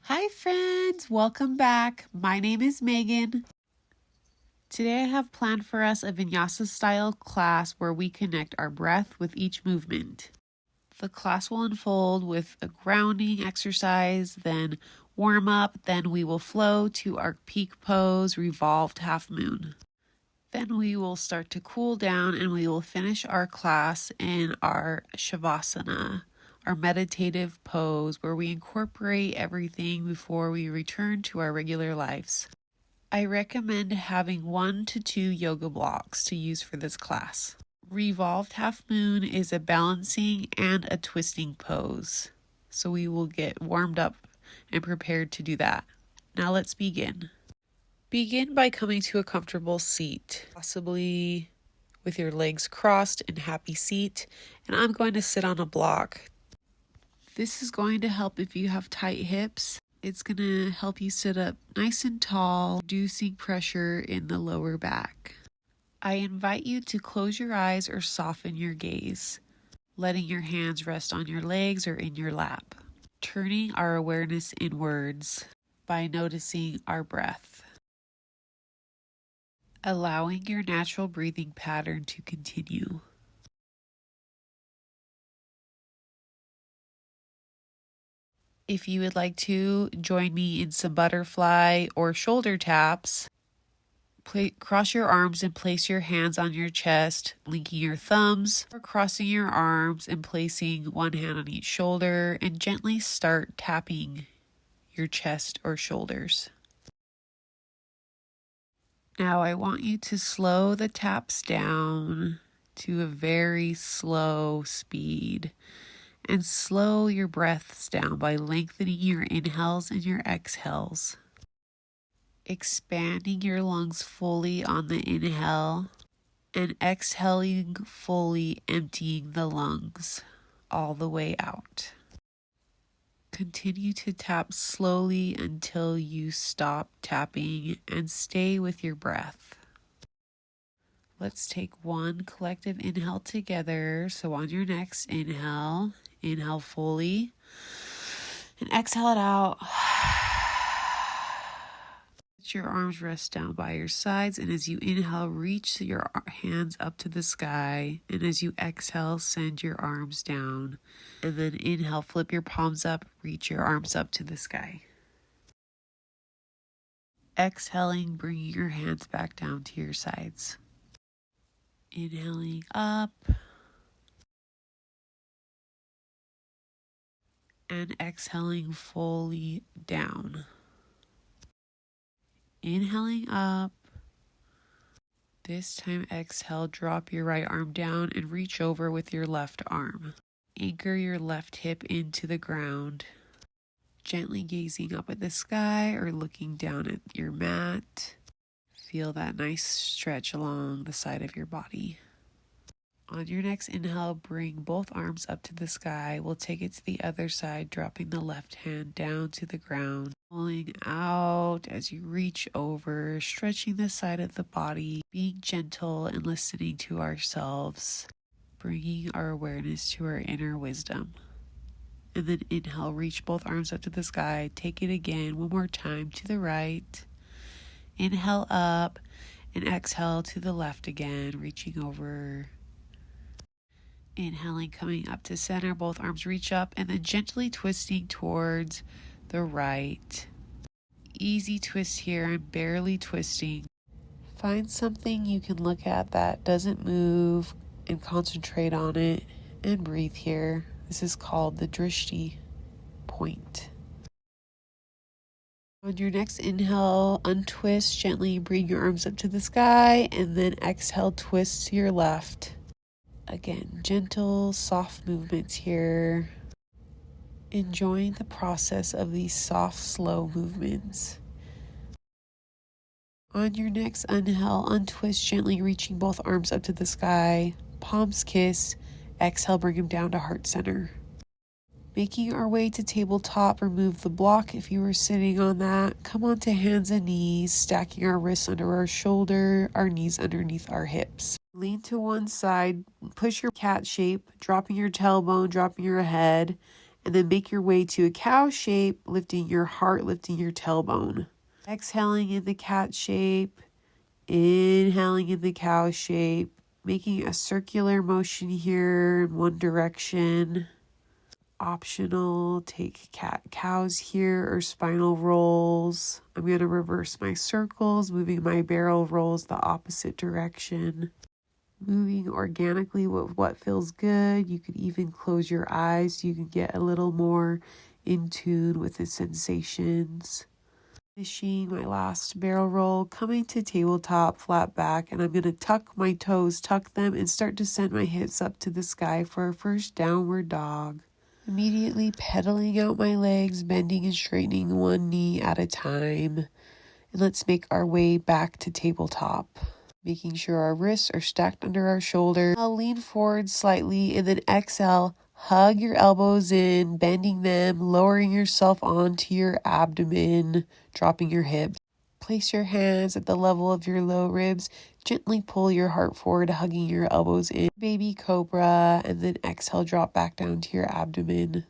Hi friends, welcome back. My name is Megan. Today I have planned for us a Vinyasa style class where we connect our breath with each movement. The class will unfold with a grounding exercise, then warm up, then we will flow to our peak pose, revolved half moon. Then we will start to cool down and we will finish our class in our Shavasana, our meditative pose where we incorporate everything before we return to our regular lives. I recommend having 1 to 2 yoga blocks to use for this class. Revolved half moon is a balancing and a twisting pose, so we will get warmed up and prepared to do that. Now let's begin. Begin by coming to a comfortable seat, possibly with your legs crossed in happy seat, and I'm going to sit on a block. This is going to help if you have tight hips. It's going to help you sit up nice and tall, reducing pressure in the lower back. I invite you to close your eyes or soften your gaze, letting your hands rest on your legs or in your lap, turning our awareness inwards by noticing our breath. Allowing your natural breathing pattern to continue. If you would like to join me in some butterfly or shoulder taps, cross your arms and place your hands on your chest, linking your thumbs, or crossing your arms and placing one hand on each shoulder, and gently start tapping your chest or shoulders. Now I want you to slow the taps down to a very slow speed. And slow your breaths down by lengthening your inhales and your exhales. Expanding your lungs fully on the inhale and exhaling fully, emptying the lungs all the way out. Continue to tap slowly until you stop tapping and stay with your breath. Let's take one collective inhale together. So on your next inhale, inhale fully and exhale it out. Let your arms rest down by your sides, and as you inhale, reach your hands up to the sky, and as you exhale, send your arms down, and then inhale, flip your palms up, reach your arms up to the sky. Exhaling, bringing your hands back down to your sides. Inhaling up and exhaling fully down. Inhaling up. This time exhale, drop your right arm down and reach over with your left arm. Anchor your left hip into the ground. Gently gazing up at the sky or looking down at your mat. Feel that nice stretch along the side of your body. On your next inhale, bring both arms up to the sky. We'll take it to the other side, dropping the left hand down to the ground. Pulling out as you reach over, stretching the side of the body, being gentle and listening to ourselves, bringing our awareness to our inner wisdom. And then inhale, reach both arms up to the sky. Take it again, one more time to the right. Inhale up and exhale to the left again, reaching over. Inhaling, coming up to center, both arms reach up, and then gently twisting towards the right. Easy twist here, I'm barely twisting. Find something you can look at that doesn't move and concentrate on it and breathe here. This is called the drishti point. On your next inhale, untwist, gently bring your arms up to the sky, and then exhale, twist to your left. Again, gentle, soft movements here. Enjoying the process of these soft, slow movements. On your next inhale, untwist, gently reaching both arms up to the sky. Palms kiss. Exhale, bring them down to heart center. Making our way to tabletop, remove the block if you were sitting on that. Come onto hands and knees, stacking our wrists under our shoulder, our knees underneath our hips. Lean to one side, push your cat shape, dropping your tailbone, dropping your head, and then make your way to a cow shape, lifting your heart, lifting your tailbone. Exhaling in the cat shape, inhaling in the cow shape, making a circular motion here in one direction. Optional, take cows here or spinal rolls. I'm going to reverse my circles, moving my barrel rolls the opposite direction. Moving organically with what feels good. You could even close your eyes so you can get a little more in tune with the sensations. Finishing my last barrel roll, coming to tabletop, flat back, and I'm going to tuck my toes, tuck them, and start to send my hips up to the sky for our first downward dog. Immediately pedaling out my legs, bending and straightening one knee at a time. And let's make our way back to tabletop. Making sure our wrists are stacked under our shoulder. I'll lean forward slightly and then exhale. Hug your elbows in, bending them, lowering yourself onto your abdomen, dropping your hips. Place your hands at the level of your low ribs. Gently pull your heart forward, hugging your elbows in. Baby cobra, and then exhale, drop back down to your abdomen.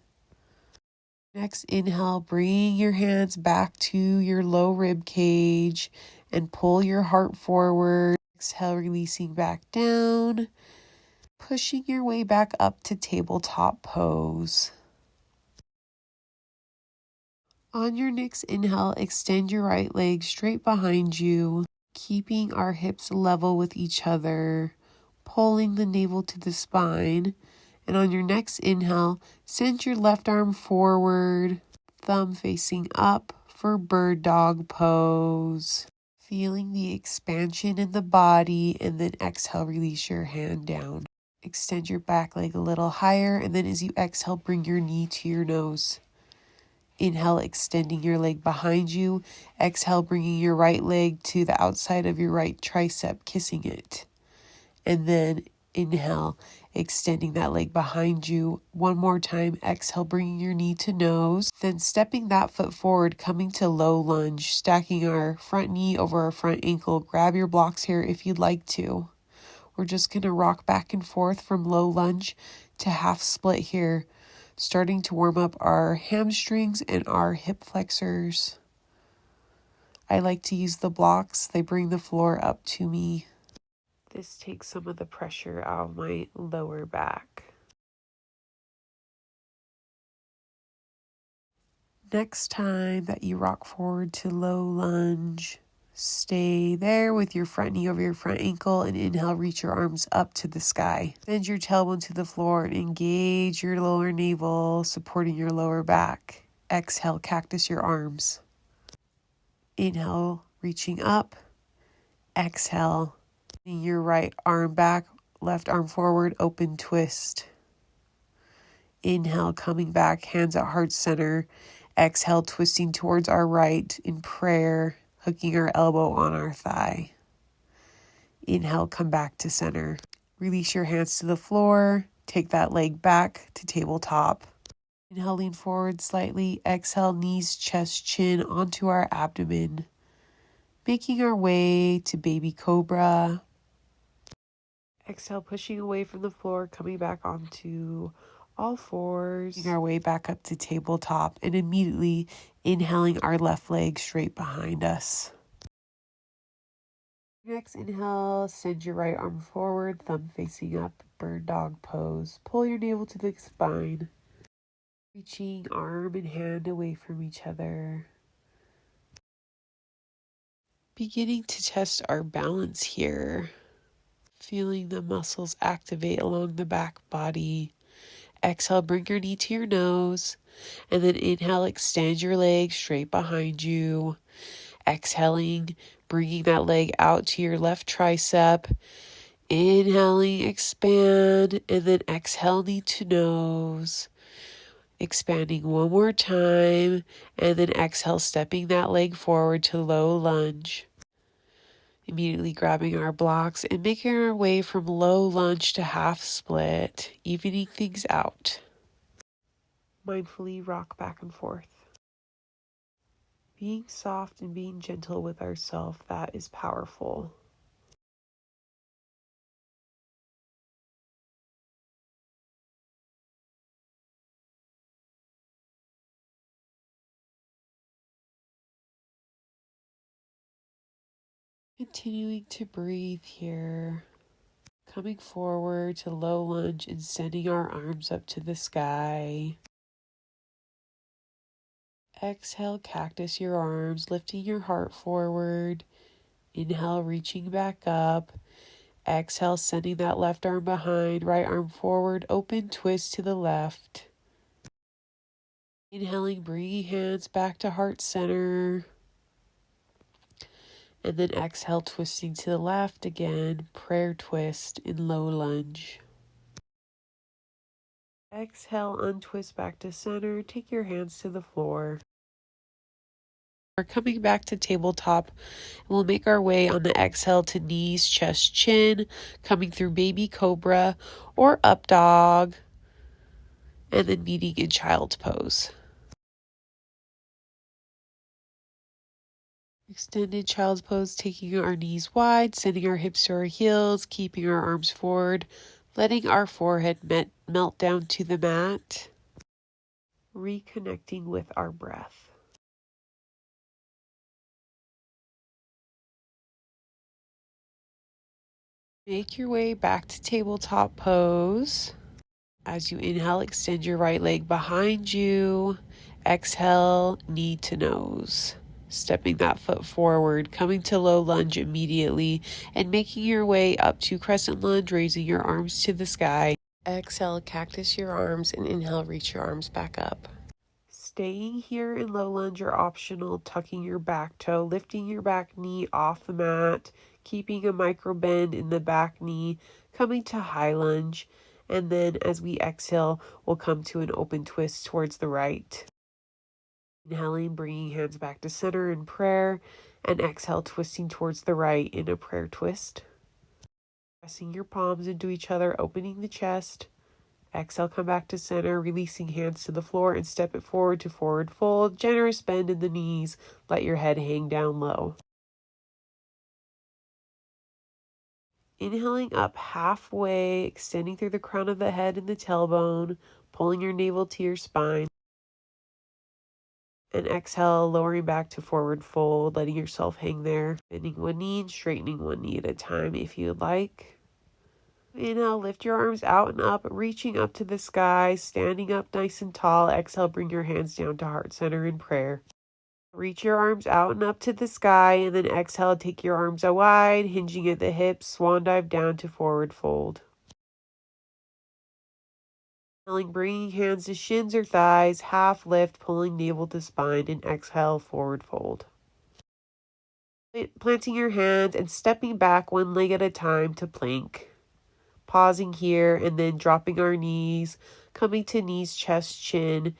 Next inhale, bring your hands back to your low rib cage and pull your heart forward. Exhale, releasing back down. Pushing your way back up to tabletop pose. On your next inhale, extend your right leg straight behind you, keeping our hips level with each other, pulling the navel to the spine. And on your next inhale, send your left arm forward, thumb facing up for bird dog pose. Feeling the expansion in the body, and then exhale, release your hand down. Extend your back leg a little higher, and then as you exhale, bring your knee to your nose. Inhale, extending your leg behind you. Exhale, bringing your right leg to the outside of your right tricep, kissing it. And then inhale, extending that leg behind you. One more time. Exhale, bringing your knee to nose. Then stepping that foot forward, coming to low lunge, stacking our front knee over our front ankle. Grab your blocks here if you'd like to. We're just going to rock back and forth from low lunge to half split here, starting to warm up our hamstrings and our hip flexors. I like to use the blocks. They bring the floor up to me. This takes some of the pressure out of my lower back. Next time that you rock forward to low lunge, stay there with your front knee over your front ankle and inhale, reach your arms up to the sky. Bend your tailbone to the floor and engage your lower navel, supporting your lower back. Exhale, cactus your arms. Inhale, reaching up. Exhale, bring your right arm back, left arm forward, open twist. Inhale, coming back, hands at heart center. Exhale, twisting towards our right in prayer, hooking our elbow on our thigh. Inhale, come back to center. Release your hands to the floor. Take that leg back to tabletop. Inhale, lean forward slightly. Exhale, knees, chest, chin onto our abdomen. Making our way to baby cobra. Exhale, pushing away from the floor, coming back onto all fours. Making our way back up to tabletop and immediately inhaling our left leg straight behind us. Next inhale, send your right arm forward, thumb facing up, bird dog pose. Pull your navel to the spine. Reaching arm and hand away from each other. Beginning to test our balance here. Feeling the muscles activate along the back body. Exhale, bring your knee to your nose. And then inhale, extend your leg straight behind you. Exhaling, bringing that leg out to your left tricep. Inhaling, expand. And then exhale, knee to nose. Expanding one more time. And then exhale, stepping that leg forward to low lunge. Immediately grabbing our blocks and making our way from low lunge to half split, evening things out. Mindfully rock back and forth. Being soft and being gentle with ourselves, that is powerful. Continuing to breathe here. Coming forward to low lunge and sending our arms up to the sky. Exhale, cactus your arms, lifting your heart forward. Inhale, reaching back up. Exhale, sending that left arm behind, right arm forward, open twist to the left. Inhaling, bringing hands back to heart center. And then exhale, twisting to the left again, prayer twist in low lunge. Exhale, untwist back to center. Take your hands to the floor. We're coming back to tabletop. We'll make our way on the exhale to knees, chest, chin, coming through baby cobra or up dog, and then meeting in child's pose. Extended child's pose, taking our knees wide, sending our hips to our heels, keeping our arms forward, letting our forehead melt down to the mat, reconnecting with our breath. Make your way back to tabletop pose. As you inhale, extend your right leg behind you. Exhale, knee to nose. Stepping that foot forward, coming to low lunge immediately, and making your way up to crescent lunge, raising your arms to the sky. Exhale, cactus your arms, and inhale, reach your arms back up. Staying here in low lunge or optional, tucking your back toe, lifting your back knee off the mat, keeping a micro bend in the back knee, coming to high lunge, and then as we exhale, we'll come to an open twist towards the right. Inhaling, bringing hands back to center in prayer, and exhale, twisting towards the right in a prayer twist. Pressing your palms into each other, opening the chest. Exhale, come back to center, releasing hands to the floor and step it forward to forward fold. Generous bend in the knees. Let your head hang down low. Inhaling up halfway, extending through the crown of the head and the tailbone, pulling your navel to your spine. And exhale, lowering back to forward fold, letting yourself hang there. Bending one knee and straightening one knee at a time if you'd like. Inhale, lift your arms out and up, reaching up to the sky, standing up nice and tall. Exhale, bring your hands down to heart center in prayer. Reach your arms out and up to the sky, and then exhale, take your arms wide, hinging at the hips, swan dive down to forward fold. Inhaling, bringing hands to shins or thighs, half lift, pulling navel to spine, and exhale, forward fold. Planting your hands and stepping back one leg at a time to plank. Pausing here and then dropping our knees, coming to knees, chest, chin,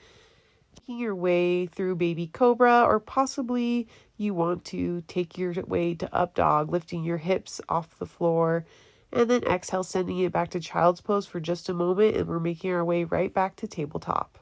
making your way through baby cobra, or possibly you want to take your way to up dog, lifting your hips off the floor, and then exhale, sending it back to child's pose for just a moment, and we're making our way right back to tabletop.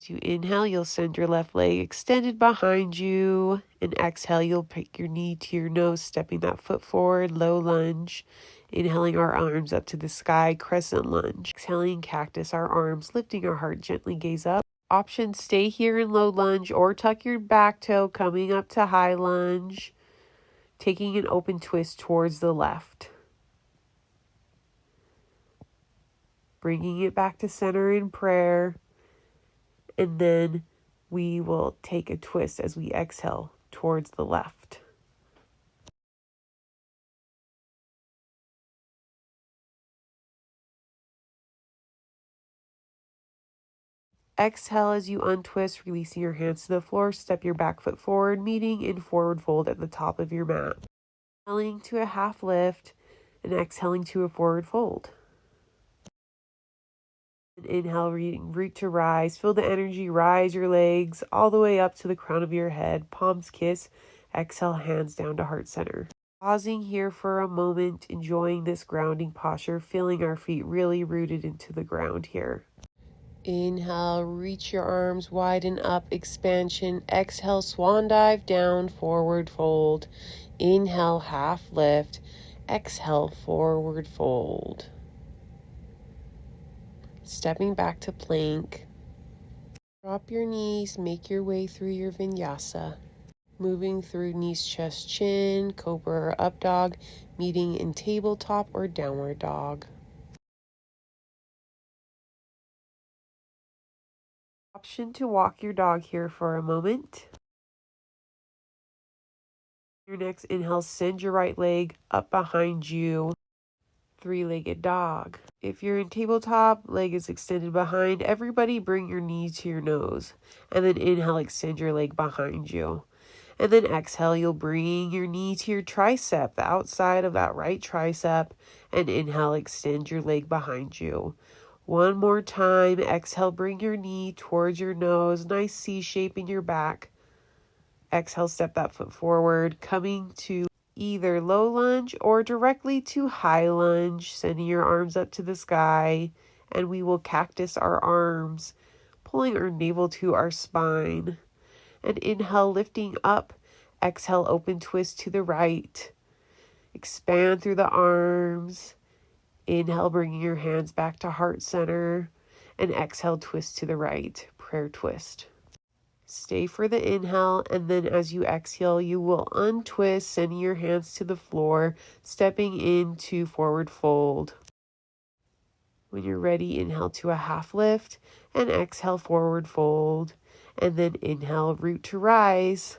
As you inhale, you'll send your left leg extended behind you. And exhale, you'll pick your knee to your nose, stepping that foot forward, low lunge. Inhaling our arms up to the sky, crescent lunge. Exhaling, cactus our arms, lifting our heart, gently gaze up. Option, stay here in low lunge or tuck your back toe, coming up to high lunge. Taking an open twist towards the left. Bringing it back to center in prayer. And then we will take a twist as we exhale towards the left. Exhale as you untwist, releasing your hands to the floor. Step your back foot forward, meeting in forward fold at the top of your mat. Inhaling to a half lift and exhaling to a forward fold. Inhale, root to rise. Feel the energy, rise your legs all the way up to the crown of your head. Palms kiss. Exhale, hands down to heart center. Pausing here for a moment, enjoying this grounding posture, feeling our feet really rooted into the ground here. Inhale, reach your arms wide and up, expansion. Exhale, swan dive down, forward fold. Inhale, half lift. Exhale, forward fold. Stepping back to plank. Drop your knees, make your way through your vinyasa. moving through knees, chest, chin, cobra or up dog, meeting in tabletop or downward dog. Option to walk your dog here for a moment. Your next inhale, send your right leg up behind you, three-legged dog. If you're in tabletop, leg is extended behind. Everybody bring your knee to your nose. And then inhale, extend your leg behind you. And then exhale, you'll bring your knee to your tricep, the outside of that right tricep. And inhale, extend your leg behind you. One more time. Exhale, bring your knee towards your nose. Nice C shape in your back. Exhale, step that foot forward, coming to either low lunge or directly to high lunge, sending your arms up to the sky. And we will cactus our arms, pulling our navel to our spine. And inhale, lifting up. Exhale, open twist to the right. Expand through the arms. Inhale, bringing your hands back to heart center. And exhale, twist to the right. Prayer twist. Stay for the inhale, and then as you exhale, you will untwist, sending your hands to the floor, stepping into forward fold. When you're ready, inhale to a half lift, and exhale, forward fold. And then inhale, root to rise.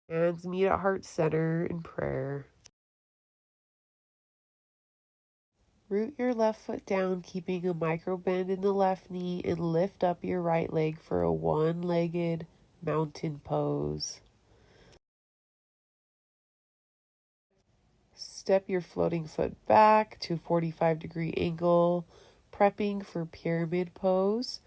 Hands meet at heart center in prayer. Root your left foot down, keeping a micro bend in the left knee, and lift up your right leg for a one-legged mountain pose. Step your floating foot back to 45-degree angle, prepping for pyramid pose.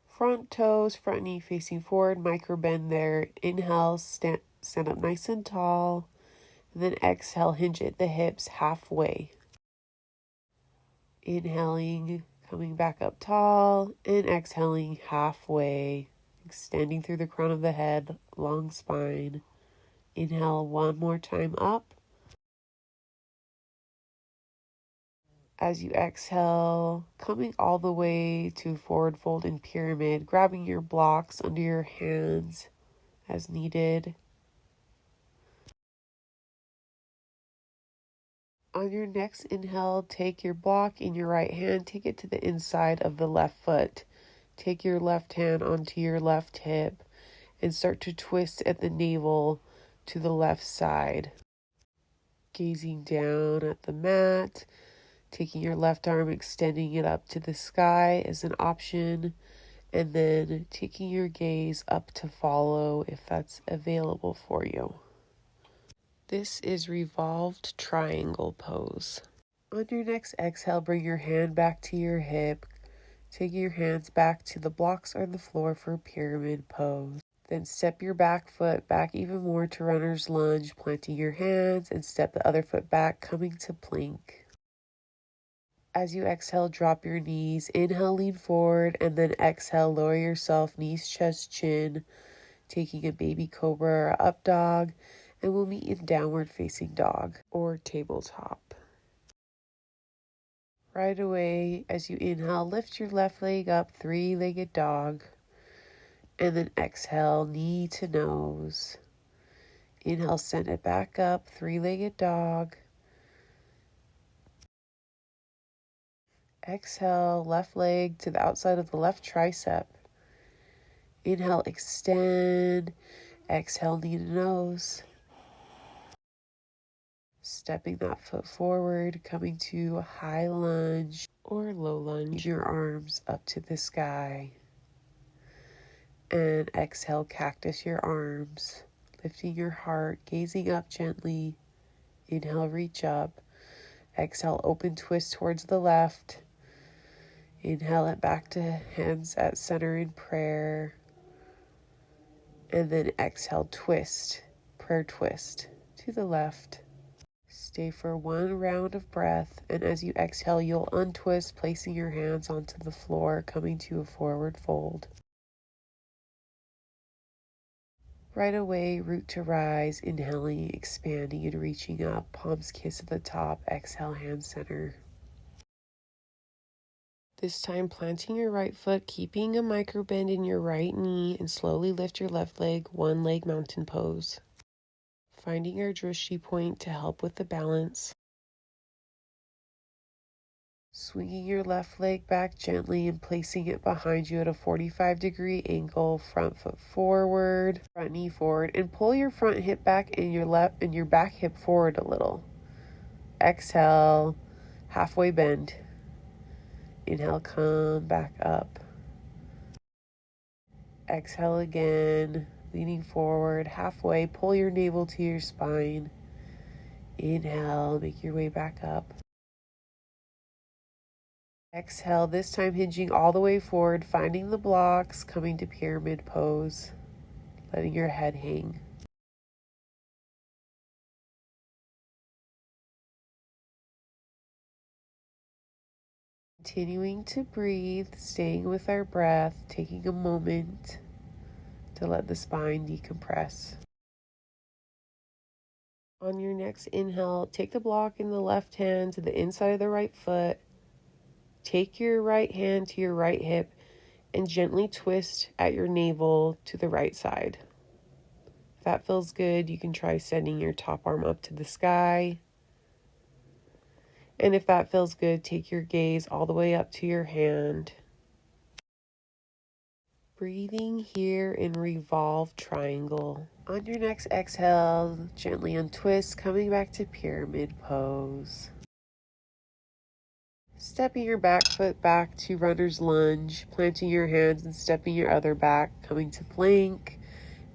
Front toes, front knee facing forward, micro bend there. Inhale, stand up nice and tall. And then exhale, hinge at the hips halfway. Inhaling, coming back up tall, and exhaling halfway, extending through the crown of the head, long spine. Inhale one more time up. As you exhale, coming all the way to forward fold in pyramid, grabbing your blocks under your hands as needed. On your next inhale, take your block in your right hand, take it to the inside of the left foot. Take your left hand onto your left hip and start to twist at the navel to the left side. Gazing down at the mat, taking your left arm, extending it up to the sky is an option, and then taking your gaze up to follow if that's available for you. This is revolved triangle pose. On your next exhale, bring your hand back to your hip, taking your hands back to the blocks or the floor for pyramid pose. Then step your back foot back even more to runner's lunge, planting your hands, and step the other foot back, coming to plank. As you exhale, drop your knees. Inhale, lean forward, and then exhale, lower yourself, knees, chest, chin, taking a baby cobra or up dog, and we'll meet in downward facing dog or tabletop. Right away, as you inhale, lift your left leg up, three-legged dog, and then exhale, knee to nose. Inhale, send it back up, three-legged dog. Exhale, left leg to the outside of the left tricep. Inhale, extend. Exhale, knee to nose. Stepping that foot forward, coming to high lunge or low lunge. Your arms up to the sky. And exhale, cactus your arms. Lifting your heart, gazing up gently. Inhale, reach up. Exhale, open twist towards the left. Inhale it back to hands at center in prayer. And then exhale, twist, prayer twist to the left. Stay for one round of breath. And as you exhale, you'll untwist, placing your hands onto the floor, coming to a forward fold. Right away, root to rise, inhaling, expanding and reaching up. Palms kiss at the top. Exhale, hand center. This time planting your right foot, keeping a micro bend in your right knee, and slowly lift your left leg, one leg mountain pose. Finding your drishti point to help with the balance. Swinging your left leg back gently and placing it behind you at a 45-degree angle, front foot forward, front knee forward, and pull your front hip back and your back hip forward a little. Exhale, halfway bend. Inhale, come back up. Exhale again, leaning forward, halfway, pull your navel to your spine. Inhale, make your way back up. Exhale, this time hinging all the way forward, finding the blocks, coming to pyramid pose, letting your head hang. Continuing to breathe, staying with our breath, taking a moment to let the spine decompress. On your next inhale, take the block in the left hand to the inside of the right foot. Take your right hand to your right hip and gently twist at your navel to the right side. If that feels good, you can try sending your top arm up to the sky. And if that feels good, take your gaze all the way up to your hand. Breathing here in revolve triangle. On your next exhale, gently untwist, coming back to pyramid pose. Stepping your back foot back to runner's lunge, planting your hands and stepping your other back, coming to plank,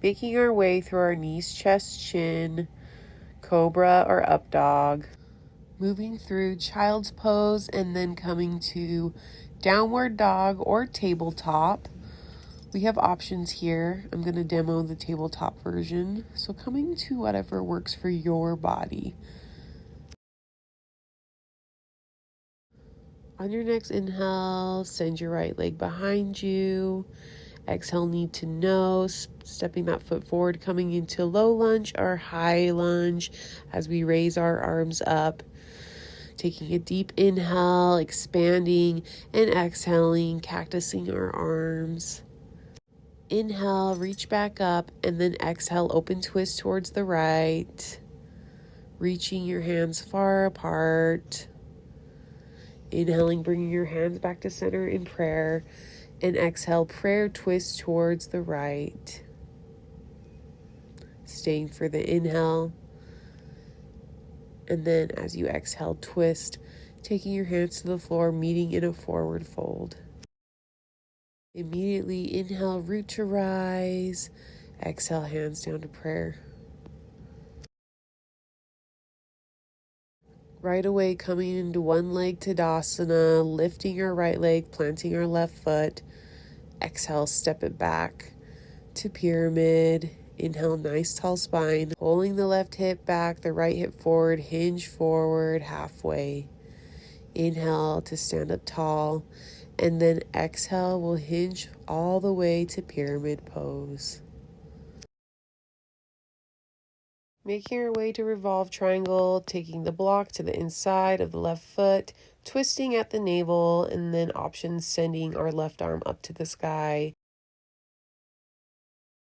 making our way through our knees, chest, chin, cobra or up dog, moving through child's pose, and then coming to downward dog or tabletop. We have options here. I'm going to demo the tabletop version, so coming to whatever works for your body. On your next inhale, send your right leg behind you. Exhale, knee to nose, stepping that foot forward, coming into low lunge or high lunge as we raise our arms up. Taking a deep inhale, expanding, and exhaling, cactusing our arms. Inhale, reach back up, and then exhale, open twist towards the right. Reaching your hands far apart. Inhaling, bringing your hands back to center in prayer. And exhale, prayer twist towards the right. Staying for the inhale. And then as you exhale, twist, taking your hands to the floor, meeting in a forward fold. Immediately inhale, root to rise. Exhale, hands down to prayer. Right away, coming into one leg Tadasana, lifting your right leg, planting your left foot. Exhale, step it back to pyramid. Inhale, nice tall spine. Pulling the left hip back, the right hip forward, hinge forward, halfway. Inhale to stand up tall. And then exhale, we'll hinge all the way to pyramid pose. Making our way to revolve triangle, taking the block to the inside of the left foot, twisting at the navel, and then options sending our left arm up to the sky.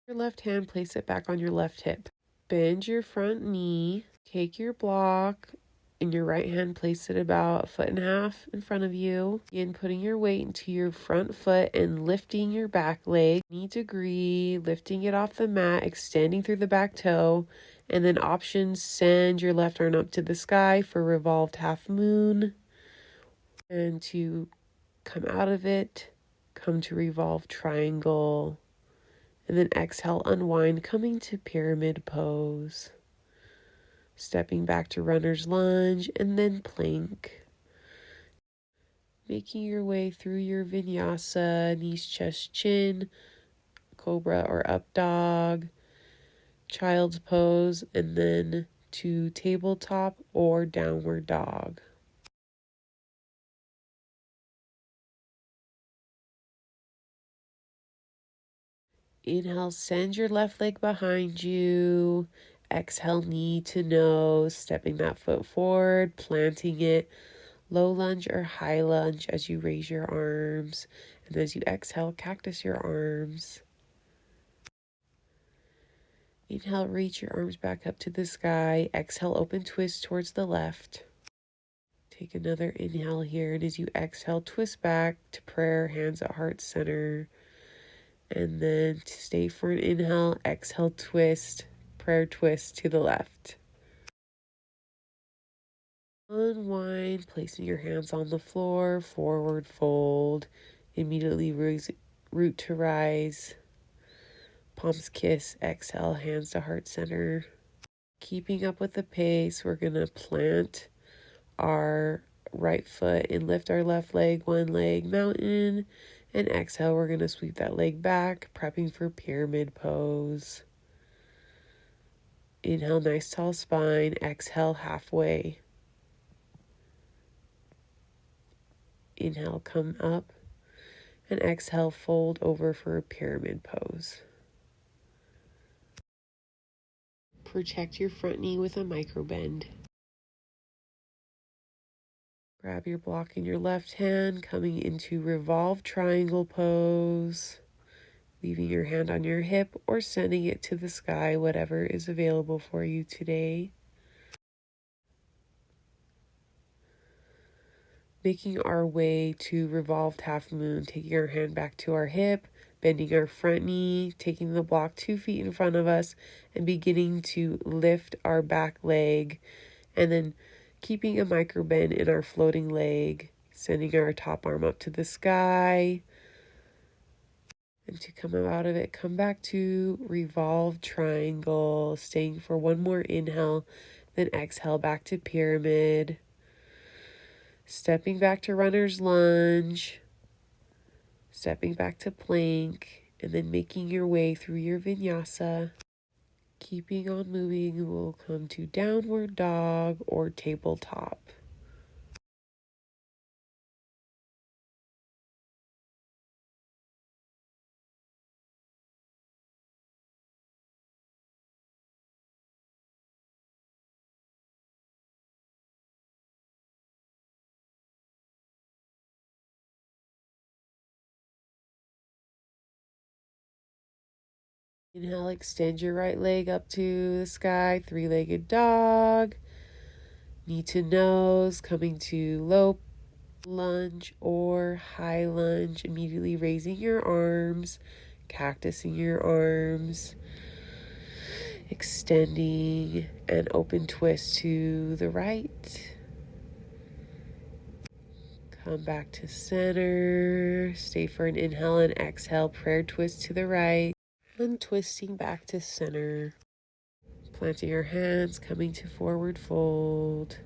Your left hand, place it back on your left hip. Bend your front knee, take your block, and your right hand, place it about 1.5 feet in front of you. Again, putting your weight into your front foot and lifting your back leg, knee degree, lifting it off the mat, extending through the back toe. And then options, send your left arm up to the sky for revolved half moon. And to come out of it, come to revolve triangle. And then exhale, unwind, coming to pyramid pose. Stepping back to runner's lunge and then plank. Making your way through your vinyasa, knees, chest, chin, cobra or up dog, child's pose, and then to tabletop or downward dog. Inhale, send your left leg behind you. Exhale, knee to nose, stepping that foot forward, planting it, low lunge or high lunge as you raise your arms. And as you exhale, cactus your arms. Inhale, reach your arms back up to the sky. Exhale, open twist towards the left. Take another inhale here, and as you exhale, twist back to prayer, hands at heart center. And then stay for an inhale, exhale, twist, prayer twist to the left. Unwind, placing your hands on the floor, forward fold. Immediately root to rise. Palms kiss, exhale, hands to heart center. Keeping up with the pace, we're going to plant our right foot and lift our left leg, one leg mountain. And exhale, we're going to sweep that leg back, prepping for pyramid pose. Inhale, nice tall spine. Exhale, halfway. Inhale, come up. And exhale, fold over for a pyramid pose. Protect your front knee with a micro bend. Grab your block in your left hand, coming into revolve triangle pose. Leaving your hand on your hip or sending it to the sky, whatever is available for you today. Making our way to revolved half moon, taking our hand back to our hip, bending our front knee, taking the block 2 feet in front of us, and beginning to lift our back leg, and then keeping a micro bend in our floating leg, sending our top arm up to the sky. And to come out of it, come back to revolve triangle, staying for one more inhale, then exhale back to pyramid. Stepping back to runner's lunge, stepping back to plank, and then making your way through your vinyasa. Keeping on moving, we'll come to downward dog or tabletop. Inhale, extend your right leg up to the sky, three-legged dog. Knee to nose, coming to low lunge or high lunge, immediately raising your arms, cactusing your arms, extending and open twist to the right. Come back to center, stay for an inhale and exhale, prayer twist to the right. Untwisting back to center. Planting your hands, coming to forward fold.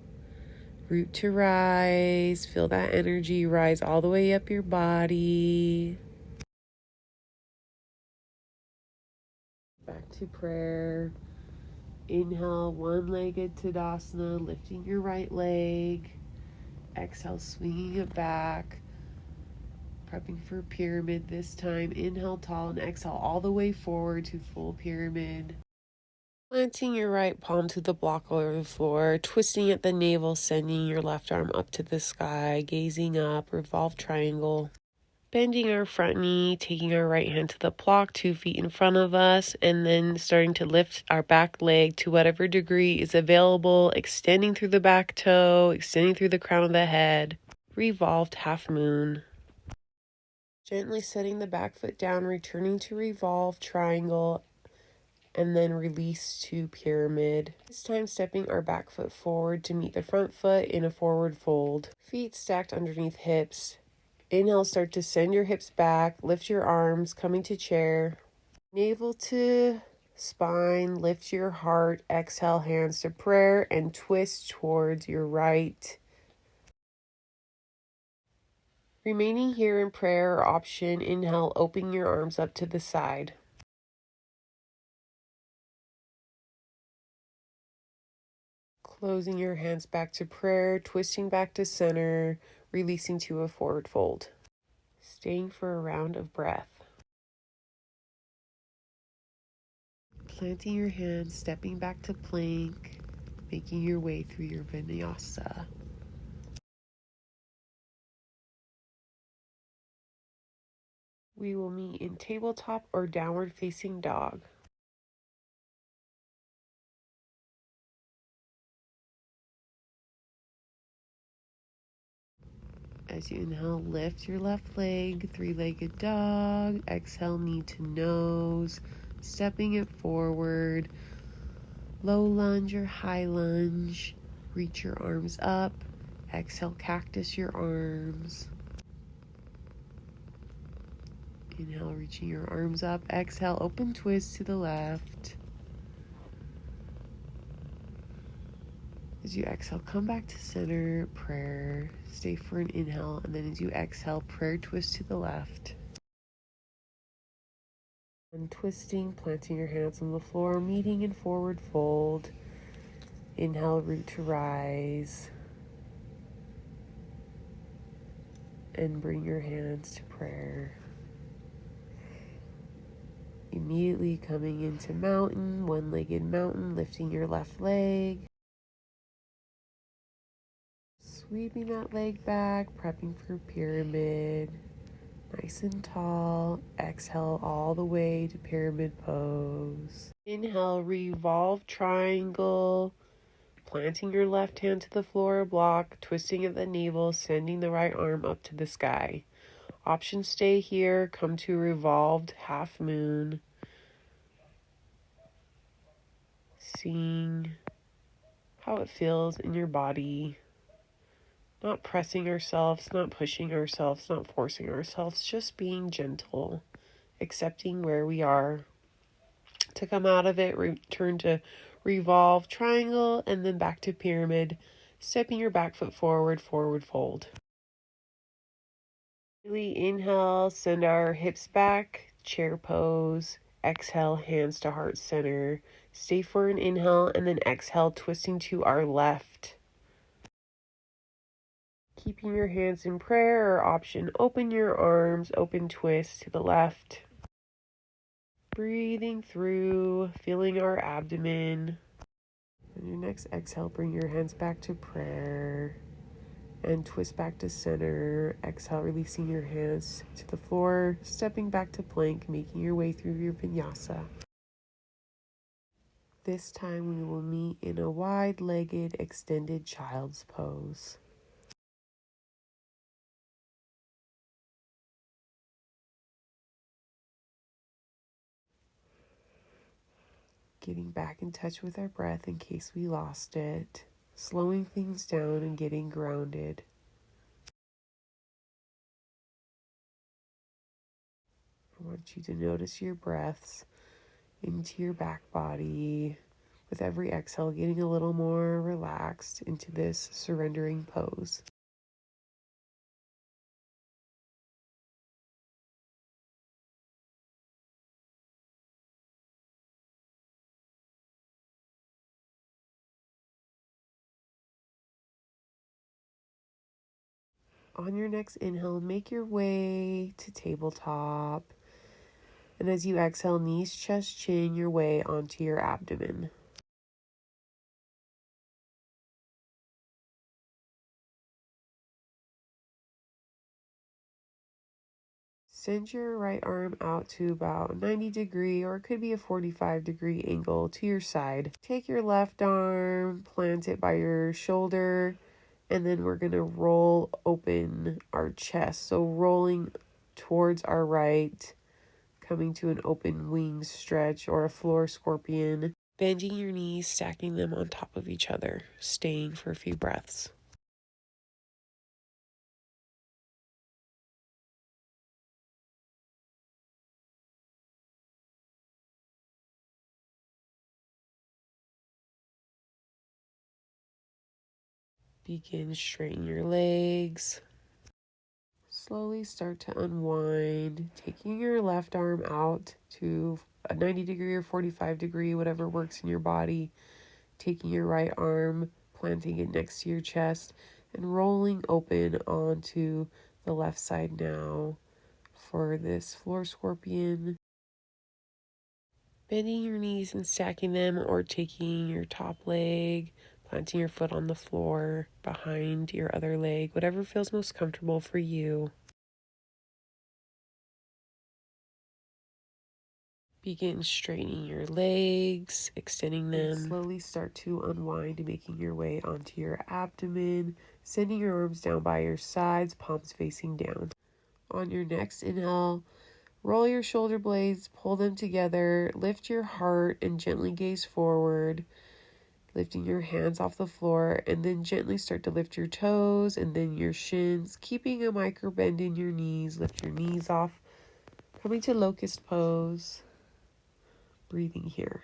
Root to rise. Feel that energy rise all the way up your body. Back to prayer. Inhale, one-legged Tadasana, lifting your right leg. Exhale, swinging it back. Prepping for pyramid this time. Inhale tall and exhale all the way forward to full pyramid. Planting your right palm to the block over the floor, twisting at the navel, sending your left arm up to the sky, gazing up, revolve triangle. Bending our front knee, taking our right hand to the block 2 feet in front of us, and then starting to lift our back leg to whatever degree is available, extending through the back toe, extending through the crown of the head. Revolved half moon. Gently setting the back foot down, returning to revolve triangle, and then release to pyramid. This time stepping our back foot forward to meet the front foot in a forward fold. Feet stacked underneath hips. Inhale, start to send your hips back, lift your arms, coming to chair. Navel to spine, lift your heart, exhale, hands to prayer, and twist towards your right. Remaining here in prayer or option, inhale, open your arms up to the side. Closing your hands back to prayer, twisting back to center, releasing to a forward fold. Staying for a round of breath. Planting your hands, stepping back to plank, making your way through your vinyasa. We will meet in tabletop or downward facing dog. As you inhale, lift your left leg, three-legged dog. Exhale, knee to nose, stepping it forward. Low lunge or high lunge. Reach your arms up. Exhale, cactus your arms. Inhale, reaching your arms up. Exhale, open twist to the left. As you exhale, come back to center, prayer. Stay for an inhale, and then as you exhale, prayer twist to the left. And twisting, planting your hands on the floor, meeting in forward fold. Inhale, root to rise. And bring your hands to prayer. Immediately coming into mountain, one-legged mountain, lifting your left leg. Sweeping that leg back, prepping for pyramid. Nice and tall. Exhale all the way to pyramid pose. Inhale, revolve triangle. Planting your left hand to the floor block, twisting at the navel, sending the right arm up to the sky. Option stay here, come to revolved half moon. Seeing how it feels in your body. Not pressing ourselves, not pushing ourselves, not forcing ourselves, just being gentle, accepting where we are. To come out of it, return to revolve triangle, and then back to pyramid, stepping your back foot forward, forward fold. Really inhale, send our hips back, chair pose. Exhale, hands to heart center. Stay for an inhale, and then exhale, twisting to our left. Keeping your hands in prayer, or option open your arms, open twist to the left. Breathing through, feeling our abdomen. On your next exhale, bring your hands back to prayer and twist back to center. Exhale, releasing your hands to the floor, stepping back to plank, making your way through your vinyasa. This time we will meet in a wide-legged extended child's pose. Getting back in touch with our breath in case we lost it. Slowing things down and getting grounded. I want you to notice your breaths into your back body. With every exhale, getting a little more relaxed into this surrendering pose. On your next inhale, make your way to tabletop. And as you exhale, knees, chest, chin your way onto your abdomen. Send your right arm out to about 90-degree, or it could be a 45-degree angle to your side. Take your left arm, plant it by your shoulder, and then we're going to roll open our chest. So rolling towards our right, coming to an open wing stretch or a floor scorpion. Bending your knees, stacking them on top of each other, staying for a few breaths. Begin straightening your legs. Slowly start to unwind, taking your left arm out to a 90-degree or 45-degree, whatever works in your body. Taking your right arm, planting it next to your chest, and rolling open onto the left side now for this floor scorpion. Bending your knees and stacking them, or taking your top leg, planting your foot on the floor behind your other leg, whatever feels most comfortable for you. Begin straightening your legs, extending them. And slowly start to unwind, making your way onto your abdomen, sending your arms down by your sides, palms facing down. On your next inhale, roll your shoulder blades, pull them together, lift your heart, and gently gaze forward, lifting your hands off the floor, and then gently start to lift your toes and then your shins, keeping a micro bend in your knees. Lift your knees off, coming to locust pose. Breathing here.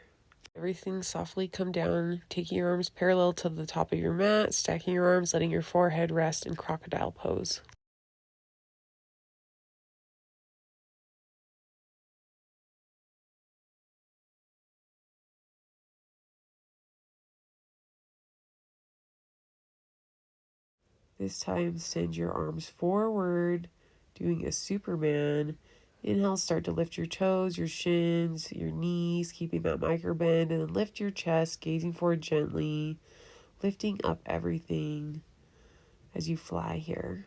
Everything softly come down, taking your arms parallel to the top of your mat, stacking your arms, letting your forehead rest in crocodile pose. This time, send your arms forward, doing a Superman. Inhale, start to lift your toes, your shins, your knees, keeping that micro bend, and then lift your chest, gazing forward gently, lifting up everything as you fly here.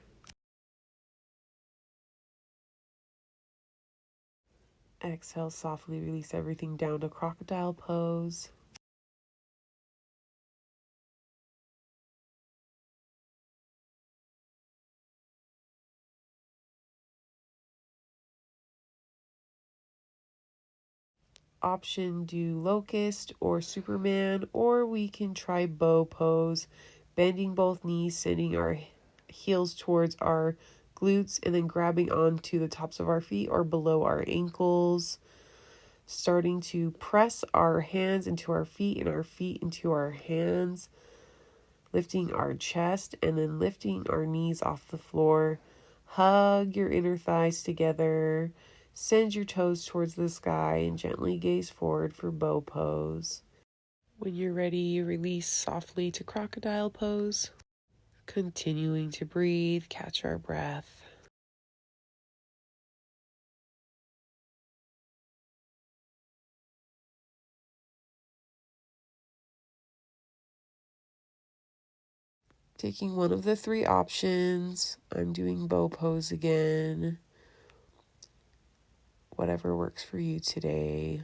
Exhale, softly release everything down to crocodile pose. Option do locust or Superman, or we can try bow pose, bending both knees, sending our heels towards our glutes, and then grabbing onto the tops of our feet or below our ankles, starting to press our hands into our feet and our feet into our hands, lifting our chest and then lifting our knees off the floor. Hug your inner thighs together. Send your toes towards the sky and gently gaze forward for bow pose. When you're ready, release softly to crocodile pose. Continuing to breathe, catch our breath. Taking one of the three options, I'm doing bow pose again. Whatever works for you today.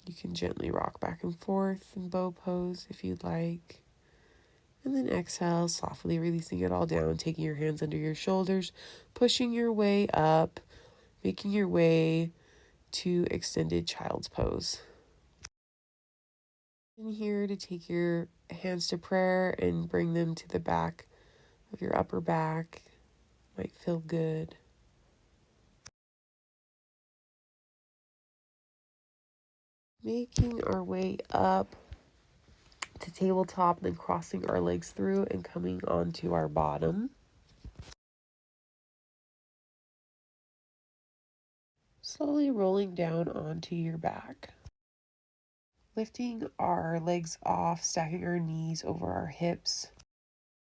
You can gently rock back and forth in bow pose if you'd like. And then exhale, softly releasing it all down, taking your hands under your shoulders, pushing your way up, making your way to extended child's pose. In here to take your hands to prayer and bring them to the back of your upper back. Might feel good. Making our way up to tabletop, then crossing our legs through and coming onto our bottom. Slowly rolling down onto your back. Lifting our legs off, stacking our knees over our hips.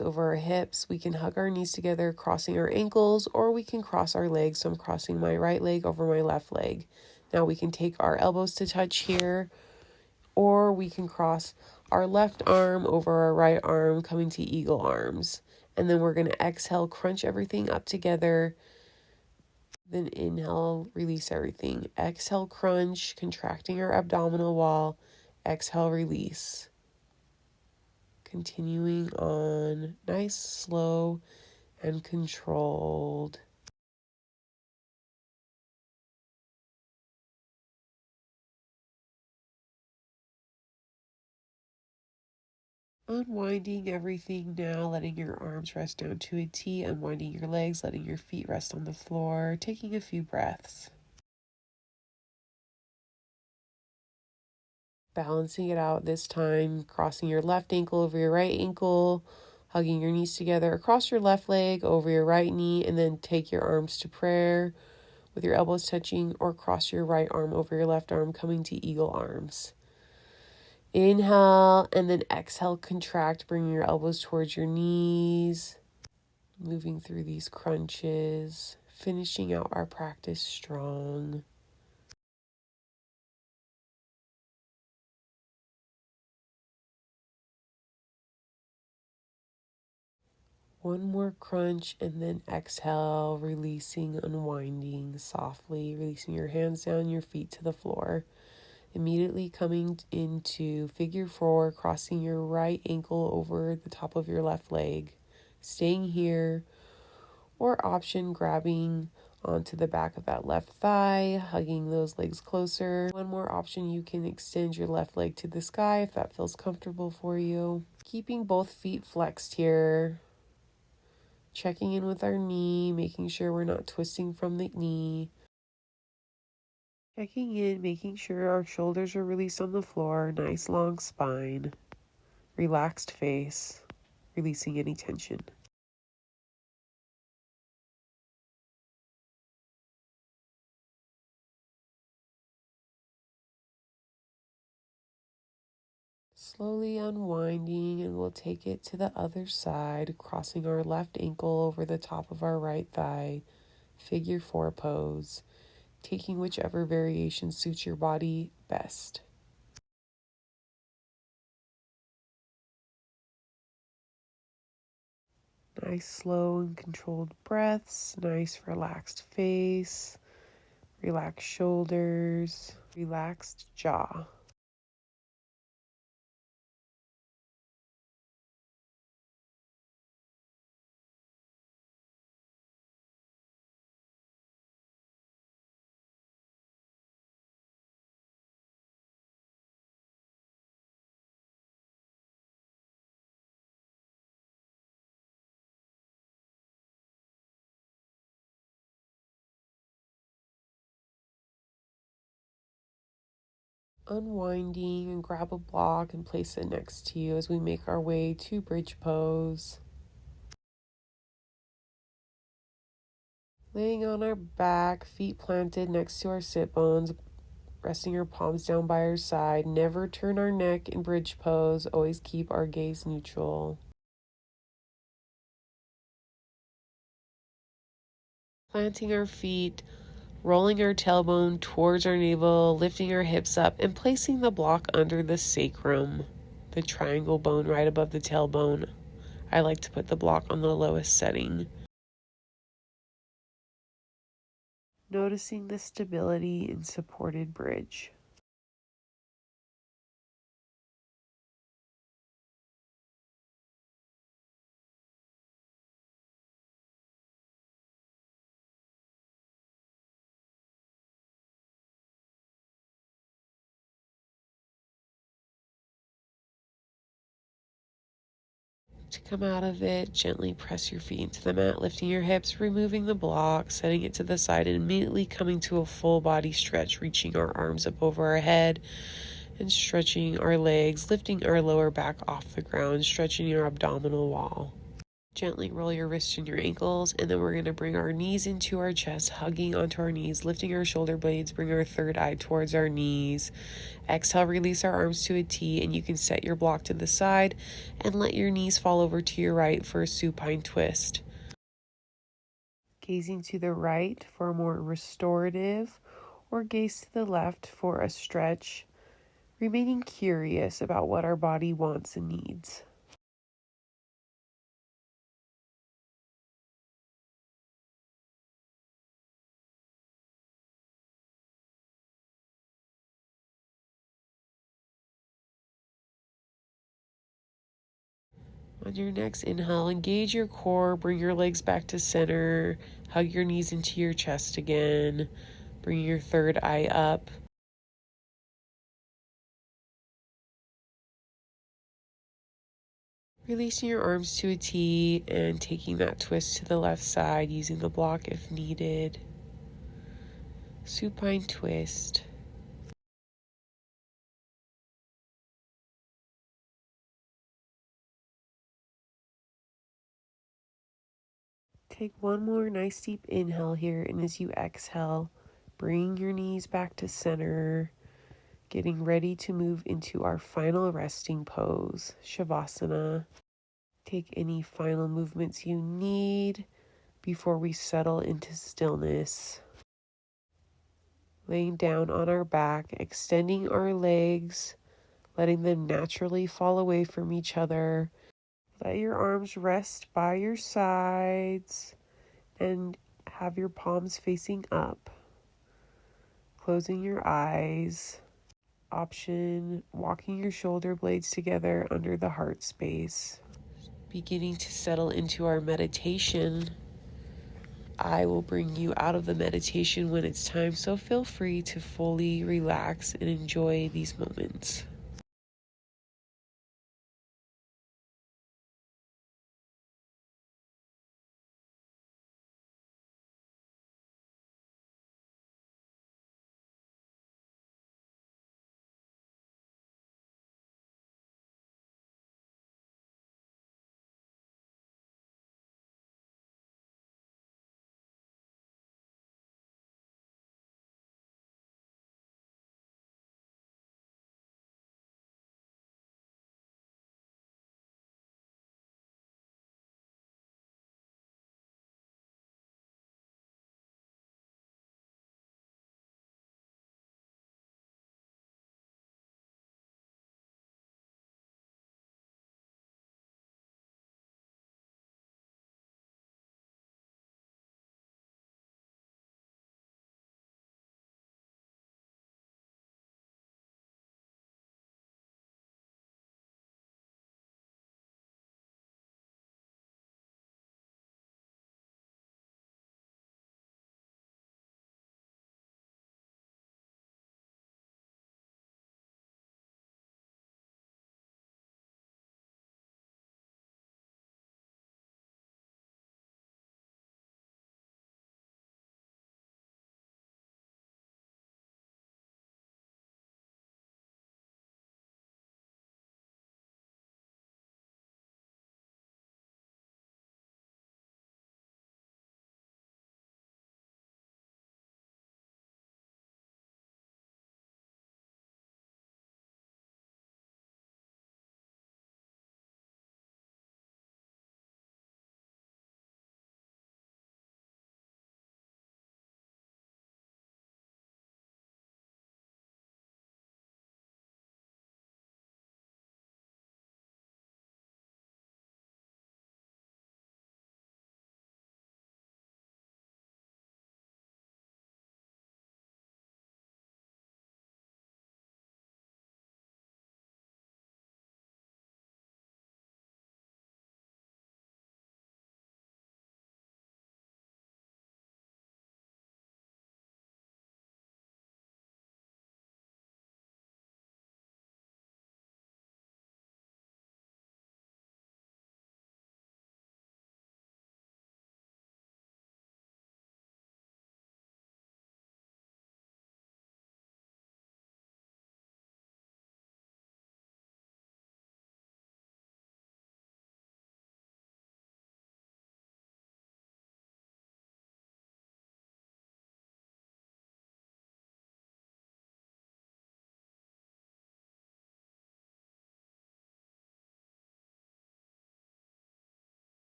Over our hips, we can hug our knees together, crossing our ankles, or we can cross our legs. So I'm crossing my right leg over my left leg. Now we can take our elbows to touch here, or we can cross our left arm over our right arm, coming to eagle arms. And then we're going to exhale, crunch everything up together. Then inhale, release everything. Exhale, crunch, contracting our abdominal wall. Exhale, release. Continuing on, nice, slow, and controlled. Unwinding everything now, letting your arms rest down to a T, unwinding your legs, letting your feet rest on the floor, taking a few breaths. Balancing it out this time, crossing your left ankle over your right ankle, hugging your knees together across your left leg over your right knee, and then take your arms to prayer with your elbows touching, or cross your right arm over your left arm, coming to eagle arms. Inhale, and then exhale, contract, bringing your elbows towards your knees, moving through these crunches, finishing out our practice strong. One more crunch and then exhale, releasing, unwinding softly, releasing your hands down, your feet to the floor. Immediately coming into figure four, crossing your right ankle over the top of your left leg, staying here, or option grabbing onto the back of that left thigh, hugging those legs closer. One more option, you can extend your left leg to the sky if that feels comfortable for you. Keeping both feet flexed here. Checking in with our knee, making sure we're not twisting from the knee. Checking in, making sure our shoulders are released on the floor, nice long spine, relaxed face, releasing any tension. Slowly unwinding, and we'll take it to the other side, crossing our left ankle over the top of our right thigh, figure four pose, taking whichever variation suits your body best. Nice, slow, and controlled breaths, nice, relaxed face, relaxed shoulders, relaxed jaw. Unwinding, and grab a block and place it next to you as we make our way to bridge pose. Laying on our back, feet planted next to our sit bones, resting our palms down by our side. Never turn our neck in bridge pose, always keep our gaze neutral. Planting our feet, rolling our tailbone towards our navel, lifting our hips up, and placing the block under the sacrum, the triangle bone right above the tailbone. I like to put the block on the lowest setting. Noticing the stability in supported bridge. To come out of it, gently press your feet into the mat, lifting your hips, removing the block, setting it to the side, and immediately coming to a full body stretch, reaching our arms up over our head and stretching our legs, lifting our lower back off the ground, stretching your abdominal wall. Gently roll your wrists and your ankles, and then we're going to bring our knees into our chest, hugging onto our knees, lifting our shoulder blades, bring our third eye towards our knees. Exhale, release our arms to a T, and you can set your block to the side and let your knees fall over to your right for a supine twist. Gazing to the right for a more restorative, or gaze to the left for a stretch, remaining curious about what our body wants and needs. On your next inhale, engage your core, bring your legs back to center, hug your knees into your chest again, bring your third eye up. Releasing your arms to a T and taking that twist to the left side, using the block if needed. Supine twist. Take one more nice deep inhale here, and as you exhale, bring your knees back to center, getting ready to move into our final resting pose, Shavasana. Take any final movements you need before we settle into stillness. Laying down on our back, extending our legs, letting them naturally fall away from each other, Let your arms rest by your sides and have your palms facing up. Closing your eyes. Option walking your shoulder blades together under the heart space. Beginning to settle into our meditation. I will bring you out of the meditation when it's time, so feel free to fully relax and enjoy these moments.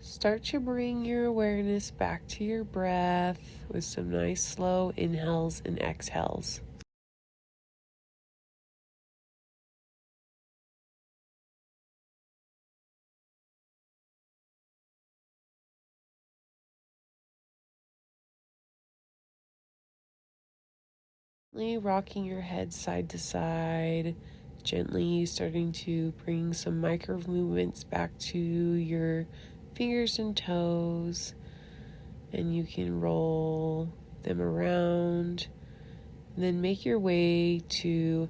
Start to bring your awareness back to your breath with some nice slow inhales and exhales. Rocking your head side to side, gently starting to bring some micro movements back to your fingers and toes, and you can roll them around. And then make your way to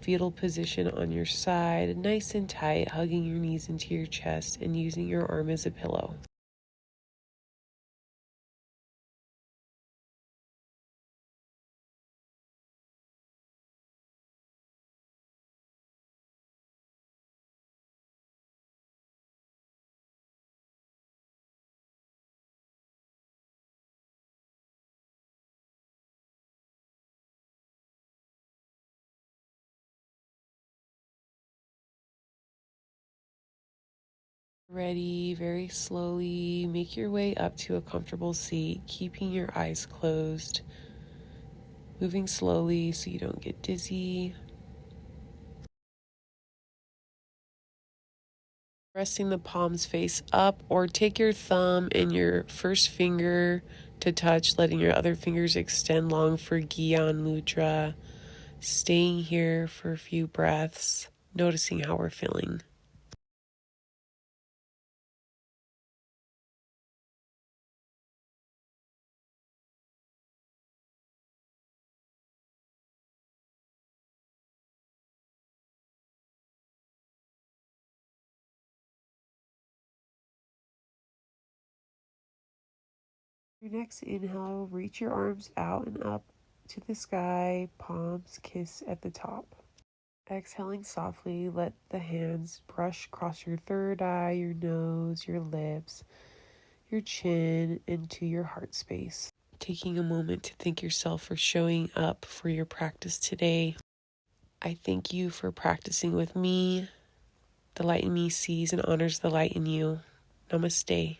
fetal position on your side, nice and tight, hugging your knees into your chest and using your arm as a pillow. Ready, very slowly make your way up to a comfortable seat, keeping your eyes closed, moving slowly so you don't get dizzy. Resting the palms face up, or take your thumb and your first finger to touch, letting your other fingers extend long for Gyan Mudra. Staying here for a few breaths, noticing how we're feeling. Your next inhale, reach your arms out and up to the sky, palms kiss at the top. Exhaling softly, let the hands brush across your third eye, your nose, your lips, your chin, into your heart space. Taking a moment to thank yourself for showing up for your practice today. I thank you for practicing with me. The light in me sees and honors the light in you. Namaste.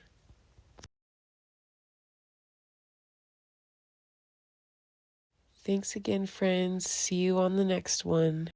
Thanks again, friends. See you on the next one.